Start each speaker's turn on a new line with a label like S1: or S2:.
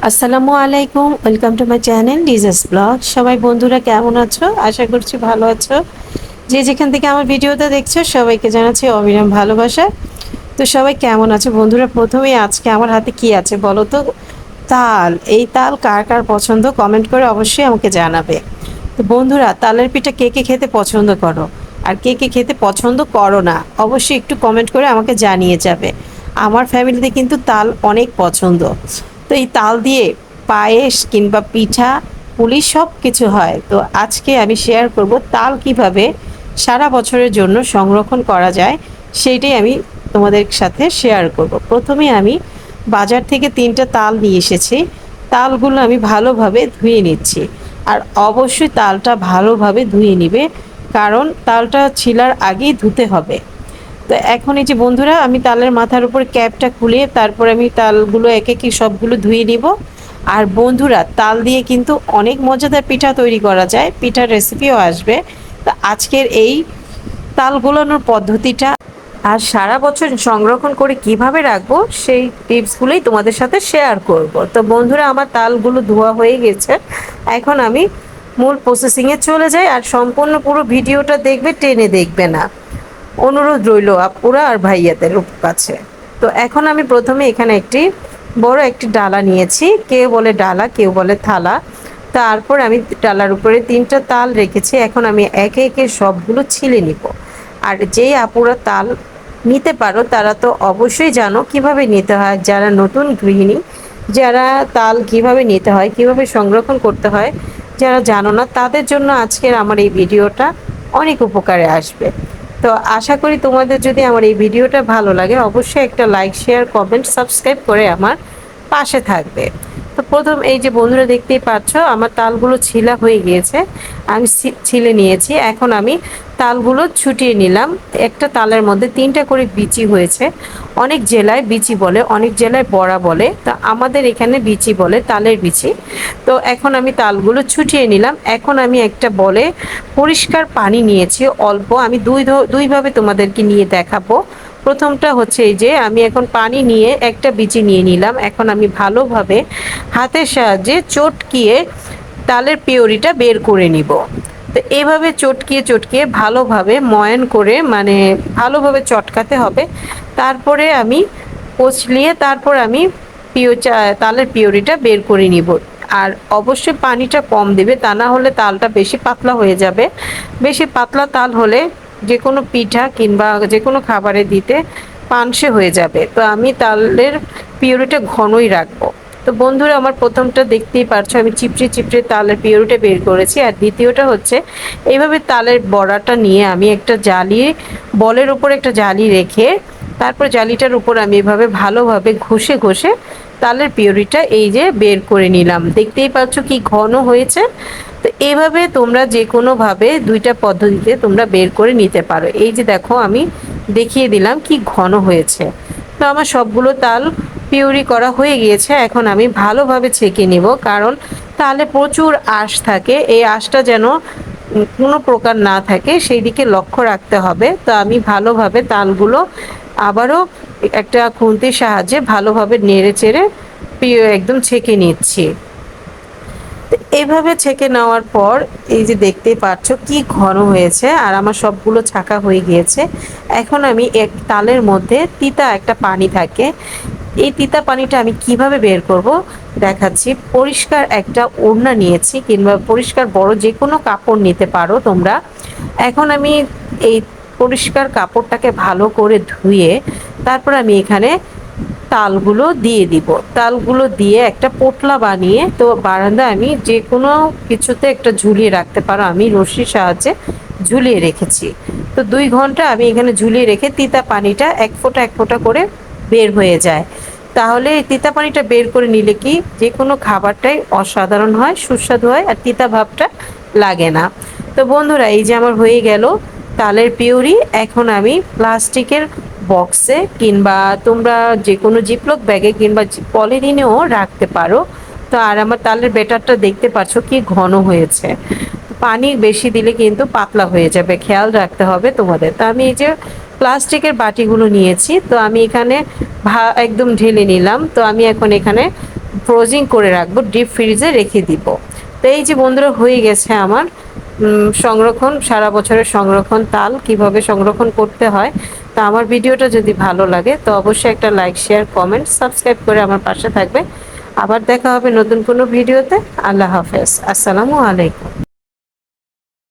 S1: আসসালামু আলাইকুম, welcome to my channel ডিজাস ব্লগ। সবাই বন্ধুরা কেমন আছো? আশা করছি ভালো আছো। যে যেখান থেকে আমার ভিডিওটা দেখছো সবাইকে জানাচ্ছি অবিরাম ভালোবাসা। তো সবাই কেমন আছো বন্ধুরা? প্রথমেই আজকে আমার হাতে কি আছে বলো তো? তাল। এই তাল কার কার পছন্দ কমেন্ট করে অবশ্যই আমাকে জানাবে। তো বন্ধুরা, তালের পিঠা কে কে খেতে পছন্দ করো আর কে কে খেতে পছন্দ করো না, অবশ্যই একটু কমেন্ট করে আমাকে জানিয়ে যাবে। আমার ফ্যামিলিতে কিন্তু তাল অনেক পছন্দ। তো এই তাল দিয়ে পায়েস কিংবা পিঠা পুলি সব কিছু হয়। তো আজকে আমি শেয়ার করব তাল কিভাবে সারা বছরের জন্য সংরক্ষণ করা যায়, সেইটাই আমি তোমাদের সাথে শেয়ার করব। প্রথমে আমি বাজার থেকে 3টা তাল নিয়ে এসেছি। তালগুলো আমি ভালোভাবে ধুয়ে নিচ্ছি। আর অবশ্যই তালটা ভালোভাবে ধুয়ে নিবে, কারণ তালটা ছিলার আগেই ধুতে হবে। তো এখন এই যে বন্ধুরা, আমি তালের মাথার উপর ক্যাপটা খুলে তারপর আমি তালগুলো একে একে সবগুলো ধুয়ে নিব। আর বন্ধুরা, তাল দিয়ে কিন্তু অনেক মজাদার পিঠা তৈরি করা যায়, পিঠার রেসিপিও আসবে। তো আজকের এই তাল গোলানোর পদ্ধতিটা আর সারা বছর সংরক্ষণ করে কিভাবে রাখবো সেই টিপসগুলোই তোমাদের সাথে শেয়ার করব। তো বন্ধুরা, আমার তালগুলো ধোয়া হয়ে গেছে। এখন আমি মূল প্রসেসিংয়ে চলে যাই। আর সম্পূর্ণ পুরো ভিডিওটা দেখবে, টেনে দেখবে না, অনুরোধ রইল আপুরা আর ভাইয়াদের কাছে। তো এখন আমি প্রথমে এখানে একটি ডালা নিয়েছি। কেউ বলে ডালা, কেউ বলে থালা। তারপর আমি ডালার উপরে 3টা তাল রেখেছি। এখন আমি একে একে সবগুলো ছিলে নিব। আর যেই আপুরা তাল নিতে পারো তারা তো অবশ্যই জানো কিভাবে নিতে হয়। যারা নতুন গৃহিণী, যারা তাল কিভাবে নিতে হয়, কিভাবে সংরক্ষণ করতে হয়, যারা জানো না, তাদের জন্য আজকের আমার এই ভিডিওটা অনেক উপকারে আসবে। তো আশা করি তোমাদের যদি আমার এই ভিডিওটা ভালো লাগে, অবশ্যই একটা লাইক, শেয়ার, কমেন্ট, সাবস্ক্রাইব করে আমার পাশে থাকবে। তো প্রথম এই যে বন্ধুরা দেখতেই পাচ্ছ, আমার তালগুলো ছিলা হয়ে গিয়েছে। আমি ছিলে নিয়েছি। এখন আমি তালগুলো ছুটিয়ে নিলাম। একটা তালের মধ্যে 3টা করে বিচি হয়েছে। অনেক জেলায় বিচি বলে, অনেক জেলায় বড়া বলে। তা আমাদের এখানে বিচি বলে, তালের বিচি। তো এখন আমি তালগুলো ছুটিয়ে নিলাম। এখন আমি একটা বলে পরিষ্কার পানি নিয়েছি অল্প। আমি দুইভাবে তোমাদেরকে নিয়ে দেখাবো। প্রথমটা হচ্ছে এই যে আমি এখন পানি নিয়ে একটা বিচি নিয়ে নিলাম। এখন আমি ভালোভাবে হাতের সাহায্যে চটকিয়ে তালের পিউরিটা বের করে নিব। তো এভাবে চটকিয়ে চটকিয়ে ভালোভাবে ময়ান করে, মানে ভালোভাবে চটকাতে হবে। তারপরে আমি কচলিয়ে তারপর আমি তালের পিউরিটা বের করে নিব। আর অবশ্যই পানিটা কম দেবে, তা না হলে তালটা বেশি পাতলা হয়ে যাবে। বেশি পাতলা তাল হলে যে কোনো পিঠা কিংবা যে কোনো খাবারে দিতে পানসে হয়ে যাবে। তো আমি তালের পিউরিটা ঘনই রাখবো। তো বন্ধুরা, আমার প্রথমটা দেখতেই পারছো, আমি চিপড়ে চিপড়ে তালের পিউরিটা বের করেছি। আর দ্বিতীয়টা হচ্ছে এইভাবে তালের বড়াটা নিয়ে আমি একটা জালি, বলের উপর একটা জালি রেখে তারপর জালিটার উপর আমি এভাবে ভালোভাবে ঘষে ঘষে তালের পিউরিটা এই যে বের করে নিলাম। দেখতেই পাচ্ছ কি ঘন হয়েছে। তো এইভাবে তোমরা যে কোনোভাবে 2টা পদ্ধতিতে তোমরা বের করে নিতে পারো। এই যে দেখো, আমি দেখিয়ে দিলাম কি ঘন হয়েছে। তো আমার সবগুলো তাল পিউরি করা হয়ে গিয়েছে। এখন আমি ভালোভাবে ছেঁকে নিব, কারণ তালে প্রচুর আঁশ থাকে। এই আঁশটা যেন কোনো প্রকার না থাকে সেই দিকে লক্ষ্য রাখতে হবে। তো আমি ভালোভাবে তালগুলো আবারও একটা খুন্তির সাহায্যে ভালোভাবে নেড়ে চেড়ে একদম ছেঁকে নিচ্ছি। এভাবে ছেঁকে নেওয়ার পর এই যে দেখতেই পাচ্ছ কি ঘন হয়েছে। আর আমার সবগুলো ছাঁকা হয়ে গিয়েছে। এখন আমি এক তালের মধ্যে তিতা একটা পানি থাকে, এই তিতা পানিটা আমি কিভাবে বের করব দেখাচ্ছি। পরিষ্কার একটা ওড়না নিয়েছি, কিংবা পরিষ্কার বড় যে কোনো কাপড় নিতে পারো তোমরা। এখন আমি এই পরিষ্কার কাপড়টাকে ভালো করে ধুয়ে তারপর আমি এখানে তালগুলো দিয়ে দিব। তালগুলো দিয়ে একটা পোটলা বানিয়ে, তো বারান্দায় আমি যে কোনো কিছুতে একটা ঝুলিয়ে রাখতে পারো, আমি রশির সাহায্যে ঝুলিয়ে রেখেছি। তো 2 ঘন্টা আমি এখানে ঝুলিয়ে রেখে তিতা পানিটা এক ফোঁটা এক ফোঁটা করে বের হয়ে যায়। তাহলে এই তিতা পানিটা বের করে নিলে কি যে কোনো খাবারটাই অসাধারণ হয়, সুস্বাদু হয়, আর তিতা ভাবটা লাগে না। তো বন্ধুরা, এই যে আমার হয়ে গেল তালের পিউরি। এখন আমি প্লাস্টিকের বক্সে কিংবা তোমরা যে কোনো জিপলক ব্যাগে কিংবা পলিথিনেও রাখতে পারো। তো আর আমার তালের ব্যাটারটা দেখতে পাচ্ছ কি ঘন হয়েছে। পানি বেশি দিলে কিন্তু পাতলা হয়ে যাবে, খেয়াল রাখতে হবে তোমাদের। তো আমি এই যে প্লাস্টিকের বাটিগুলো নিয়েছি, তো আমি এখানে একদম ঢেলে নিলাম। তো আমি এখন এখানে ফ্রোজিং করে রাখবো, ডিপ ফ্রিজে রেখে দিব। তো এই যে বন্ধুরা হয়ে গেছে আমার সংরক্ষণ, সারা বছরের সংরক্ষণ তাল কিভাবে সংরক্ষণ করতে হয়। তো আমার ভিডিওটা যদি ভালো লাগে তো অবশ্যই একটা লাইক, শেয়ার, কমেন্ট, সাবস্ক্রাইব করে আমার পাশে থাকবে। আবার দেখা হবে নতুন কোনো ভিডিওতে। আল্লাহ হাফেজ, আসসালামু আলাইকুম।